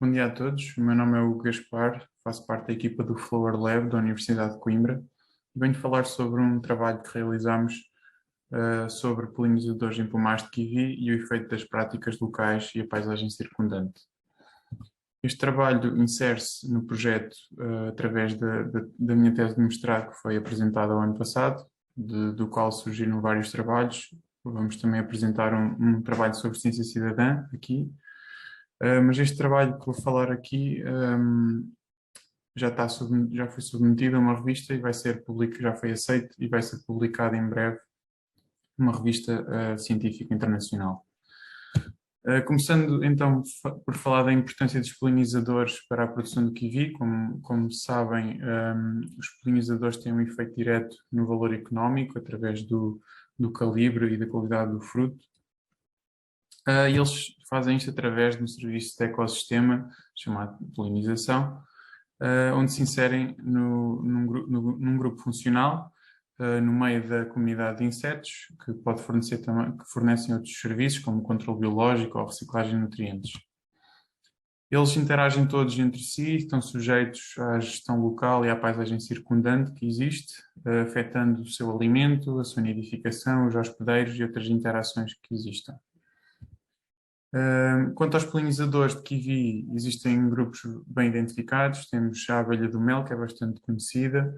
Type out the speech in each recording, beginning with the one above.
Bom dia a todos, o meu nome é Hugo Gaspar, faço parte da equipa do Flower Lab da Universidade de Coimbra e venho falar sobre um trabalho que realizamos sobre polinizadores em pomares de kiwi e o efeito das práticas locais e a paisagem circundante. Este trabalho insere-se no projeto através da minha tese de mestrado que foi apresentada ao ano passado, do qual surgiram vários trabalhos. Vamos também apresentar um trabalho sobre ciência cidadã aqui. Mas este trabalho que vou falar aqui já foi submetido a uma revista e já foi aceito e vai ser publicado em breve numa revista científica internacional. Começando então por falar da importância dos polinizadores para a produção do kiwi, como sabem, os polinizadores têm um efeito direto no valor económico através do calibre e da qualidade do fruto. E eles fazem isto através de um serviço de ecossistema chamado polinização, onde se inserem num grupo funcional, no meio da comunidade de insetos, que pode fornecer também, que fornecem outros serviços, como controle biológico ou reciclagem de nutrientes. Eles interagem todos entre si, estão sujeitos à gestão local e à paisagem circundante que existe, afetando o seu alimento, a sua nidificação, os hospedeiros e outras interações que existam. Quanto aos polinizadores de kiwi, existem grupos bem identificados. Temos a abelha do mel, que é bastante conhecida,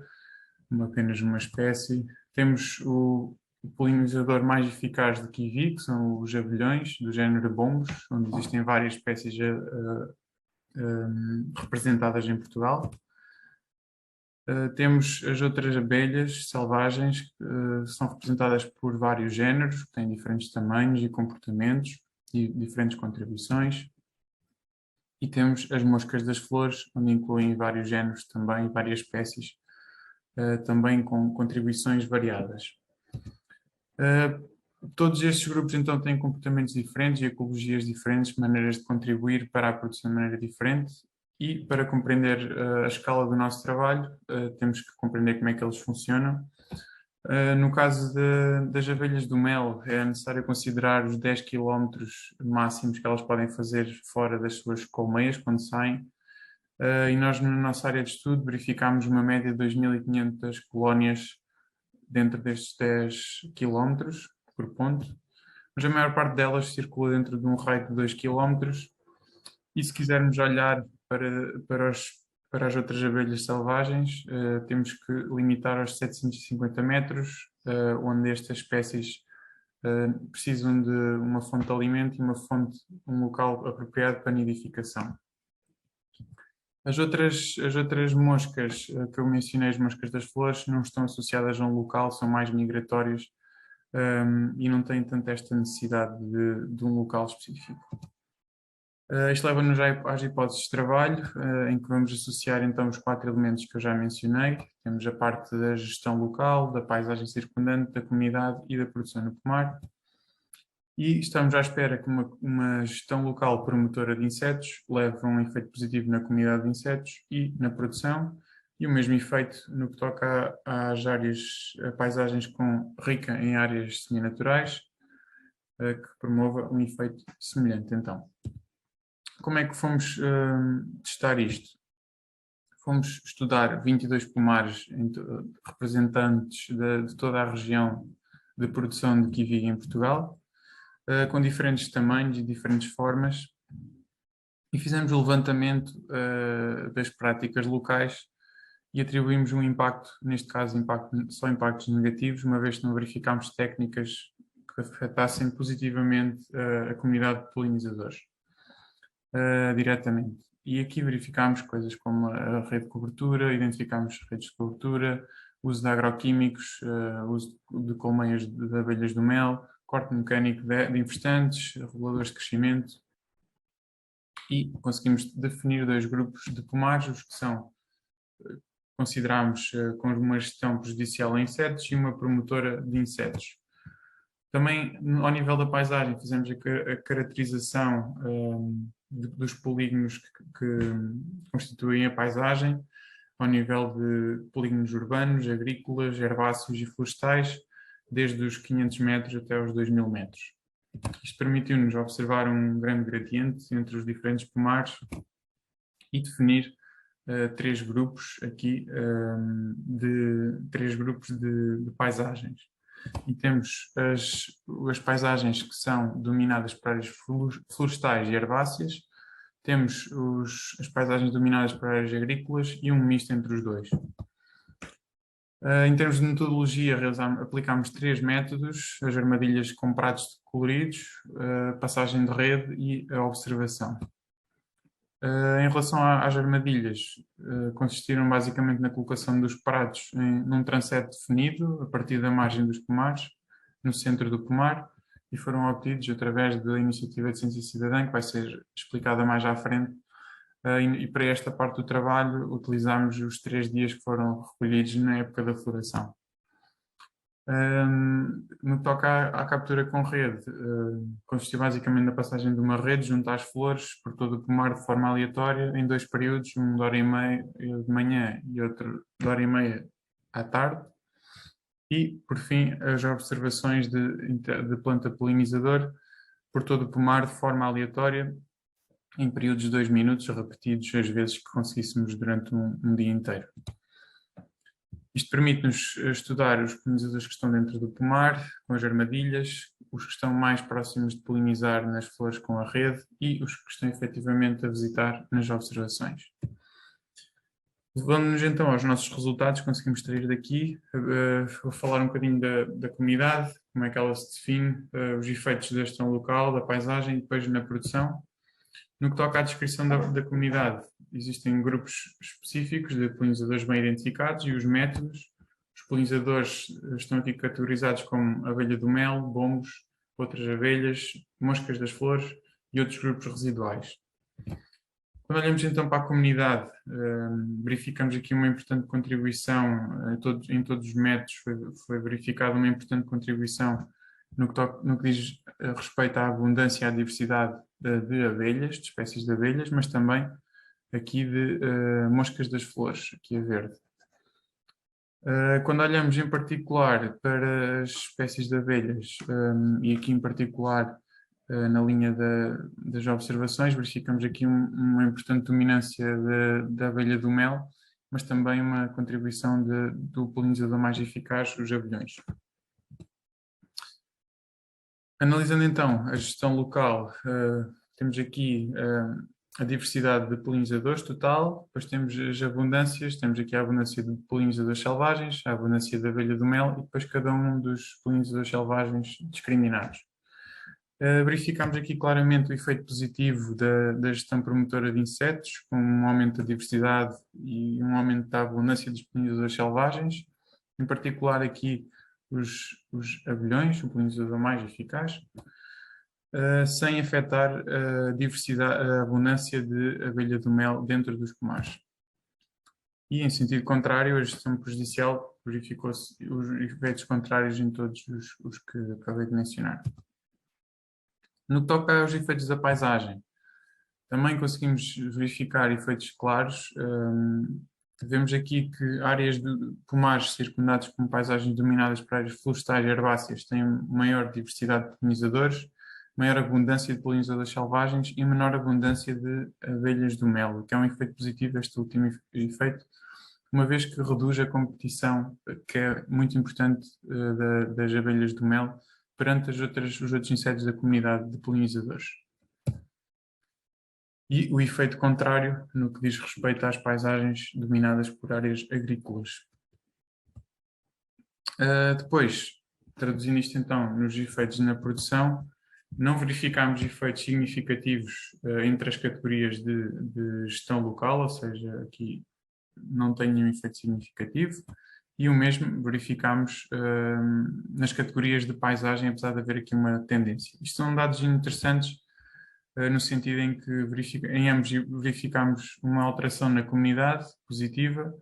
apenas uma espécie. Temos o polinizador mais eficaz de kiwi, que são os abelhões, do género bombos, onde existem várias espécies representadas em Portugal. Temos as outras abelhas selvagens, que são representadas por vários géneros, que têm diferentes tamanhos e comportamentos e diferentes contribuições. E temos as moscas das flores, onde incluem vários géneros também, várias espécies, também com contribuições variadas. Todos estes grupos então têm comportamentos diferentes e ecologias diferentes, maneiras de contribuir para a produção de maneira diferente, e para compreender a escala do nosso trabalho, temos que compreender como é que eles funcionam. No caso das abelhas do mel, é necessário considerar os 10 km máximos que elas podem fazer fora das suas colmeias quando saem. E nós, na nossa área de estudo, verificámos uma média de 2.500 colónias dentro destes 10 km por ponto, mas a maior parte delas circula dentro de um raio de 2 km. E se quisermos olhar para as outras abelhas selvagens, temos que limitar aos 750 metros, onde estas espécies precisam de uma fonte de alimento e um local apropriado para nidificação. As outras moscas que eu mencionei, as moscas das flores, não estão associadas a um local, são mais migratórias e não têm tanto esta necessidade de um local específico. Isto leva-nos às hipóteses de trabalho, em que vamos associar então os 4 elementos que eu já mencionei. Temos a parte da gestão local, da paisagem circundante, da comunidade e da produção no pomar. E estamos à espera que uma gestão local promotora de insetos leve a um efeito positivo na comunidade de insetos e na produção, e o mesmo efeito no que toca às áreas, a paisagens rica em áreas seminaturais, que promova um efeito semelhante então. Como é que fomos testar isto? Fomos estudar 22 pomares representantes de toda a região de produção de kiwi em Portugal, com diferentes tamanhos e diferentes formas, e fizemos o levantamento das práticas locais e atribuímos um impacto, neste caso só impactos negativos, uma vez que não verificámos técnicas que afetassem positivamente a comunidade de polinizadores. Diretamente. E aqui verificámos coisas como a rede de cobertura, identificámos redes de cobertura, uso de agroquímicos, uso de colmeias de abelhas do mel, corte mecânico de infestantes, reguladores de crescimento, e conseguimos definir 2 grupos de pomares, os que são, consideramos com uma gestão prejudicial a insetos e uma promotora de insetos. Também, ao nível da paisagem, fizemos a caracterização dos polígonos que constituem a paisagem, ao nível de polígonos urbanos, agrícolas, herbáceos e florestais, desde os 500 metros até os 2.000 metros. Isto permitiu-nos observar um grande gradiente entre os diferentes pomares e definir três grupos aqui, três grupos de paisagens. E temos as paisagens que são dominadas por áreas florestais e herbáceas, temos as paisagens dominadas por áreas agrícolas e um misto entre os dois. Em termos de metodologia, aplicámos três métodos: as armadilhas com pratos coloridos, a passagem de rede e a observação. Em relação às armadilhas, consistiram basicamente na colocação dos pratos num transepto definido, a partir da margem dos pomares, no centro do pomar, e foram obtidos através da iniciativa de Ciência Cidadã, que vai ser explicada mais à frente. E para esta parte do trabalho utilizámos os 3 dias que foram recolhidos na época da floração. No que toca à captura com rede, consistiu basicamente na passagem de uma rede junto às flores por todo o pomar de forma aleatória, em 2 períodos, um de hora e meia de manhã e outro de hora e meia à tarde. E, por fim, as observações de planta polinizador por todo o pomar de forma aleatória, em períodos de 2 minutos, repetidos as vezes que conseguíssemos durante um dia inteiro. Isto permite-nos estudar os polinizadores que estão dentro do pomar, com as armadilhas, os que estão mais próximos de polinizar nas flores com a rede e os que estão efetivamente a visitar nas observações. Levando-nos então aos nossos resultados, conseguimos extrair daqui, vou falar um bocadinho da comunidade, como é que ela se define, os efeitos da gestão local, da paisagem e depois na produção. No que toca à descrição da comunidade, existem grupos específicos de polinizadores bem identificados e os métodos. Os polinizadores estão aqui categorizados como abelha do mel, bombos, outras abelhas, moscas das flores e outros grupos residuais. Quando olhamos então para a comunidade, verificamos aqui uma importante contribuição, em todos os métodos foi verificada uma importante contribuição no que diz respeito à abundância e à diversidade de abelhas, de espécies de abelhas, mas também aqui de moscas das flores, aqui a verde. Quando olhamos em particular para as espécies de abelhas, e aqui em particular na linha das observações, verificamos aqui uma importante dominância da abelha do mel, mas também uma contribuição do polinizador mais eficaz, os abelhões. Analisando então a gestão local, temos aqui a diversidade de polinizadores total, depois temos as abundâncias, temos aqui a abundância de polinizadores selvagens, a abundância da abelha do mel e depois cada um dos polinizadores selvagens discriminados. Verificamos aqui claramente o efeito positivo da gestão promotora de insetos, com um aumento da diversidade e um aumento da abundância dos polinizadores selvagens, em particular aqui os abelhões, o polinizador mais eficaz, sem afetar a diversidade, a abundância de abelha do mel dentro dos pomares. E, em sentido contrário, a gestão prejudicial verificou-se os efeitos contrários em todos os que acabei de mencionar. No que toca aos efeitos da paisagem, também conseguimos verificar efeitos claros. Vemos aqui que áreas de pomares circundados com paisagens dominadas por áreas florestais e herbáceas têm maior diversidade de polinizadores, maior abundância de polinizadores selvagens e menor abundância de abelhas do mel, que é um efeito positivo, este último efeito, uma vez que reduz a competição, que é muito importante, das abelhas do mel perante os outros insetos da comunidade de polinizadores. E o efeito contrário no que diz respeito às paisagens dominadas por áreas agrícolas. Depois, traduzindo isto então nos efeitos na produção, não verificámos efeitos significativos entre as categorias de gestão local, ou seja, aqui não tem nenhum efeito significativo, e o mesmo verificámos nas categorias de paisagem, apesar de haver aqui uma tendência. Isto são dados interessantes no sentido em que em ambos verificámos uma alteração na comunidade positiva,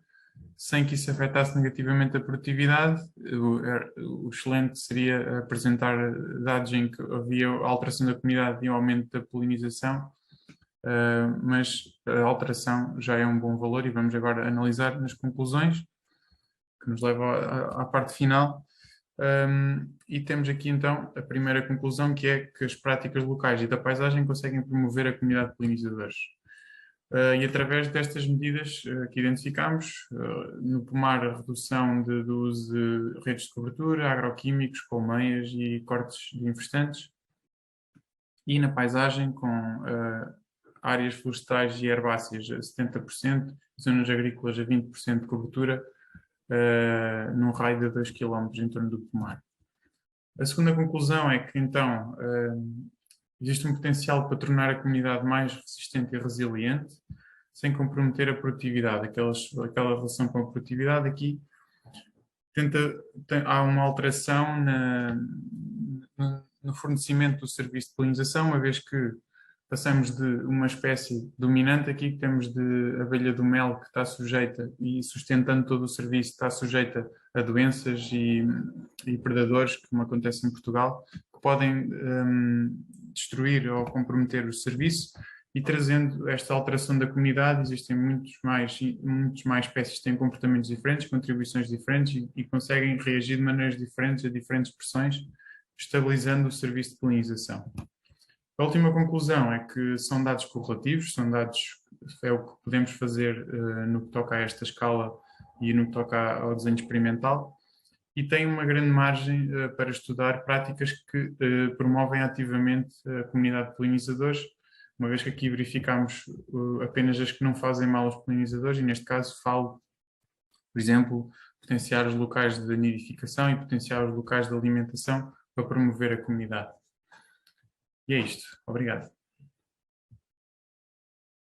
sem que isso afetasse negativamente a produtividade. O excelente seria apresentar dados em que havia alteração da comunidade e um aumento da polinização, mas a alteração já é um bom valor e vamos agora analisar nas conclusões, que nos leva à parte final. E temos aqui então a primeira conclusão, que é que as práticas locais e da paisagem conseguem promover a comunidade de polinizadores. E através destas medidas que identificamos, no pomar a redução do uso de redes de cobertura, agroquímicos, colmeias e cortes de infestantes, e na paisagem com áreas florestais e herbáceas a 70%, zonas agrícolas a 20% de cobertura, num raio de 2 km em torno do pomar. A segunda conclusão é que, então, existe um potencial para tornar a comunidade mais resistente e resiliente, sem comprometer a produtividade. Aquela relação com a produtividade aqui há uma alteração no fornecimento do serviço de polinização, uma vez que passamos de uma espécie dominante aqui, que temos de abelha do mel, que está sujeita, e sustentando todo o serviço, está sujeita a doenças e predadores, como acontece em Portugal, que podem destruir ou comprometer o serviço. E trazendo esta alteração da comunidade, existem muitos mais espécies que têm comportamentos diferentes, contribuições diferentes e conseguem reagir de maneiras diferentes a diferentes pressões, estabilizando o serviço de polinização. A última conclusão é que são dados correlativos, é o que podemos fazer no que toca a esta escala e no que toca ao desenho experimental, e tem uma grande margem para estudar práticas que promovem ativamente a comunidade de polinizadores, uma vez que aqui verificamos apenas as que não fazem mal aos polinizadores, e neste caso falo, por exemplo, potenciar os locais de nidificação e potenciar os locais de alimentação para promover a comunidade. E é isto. Obrigado.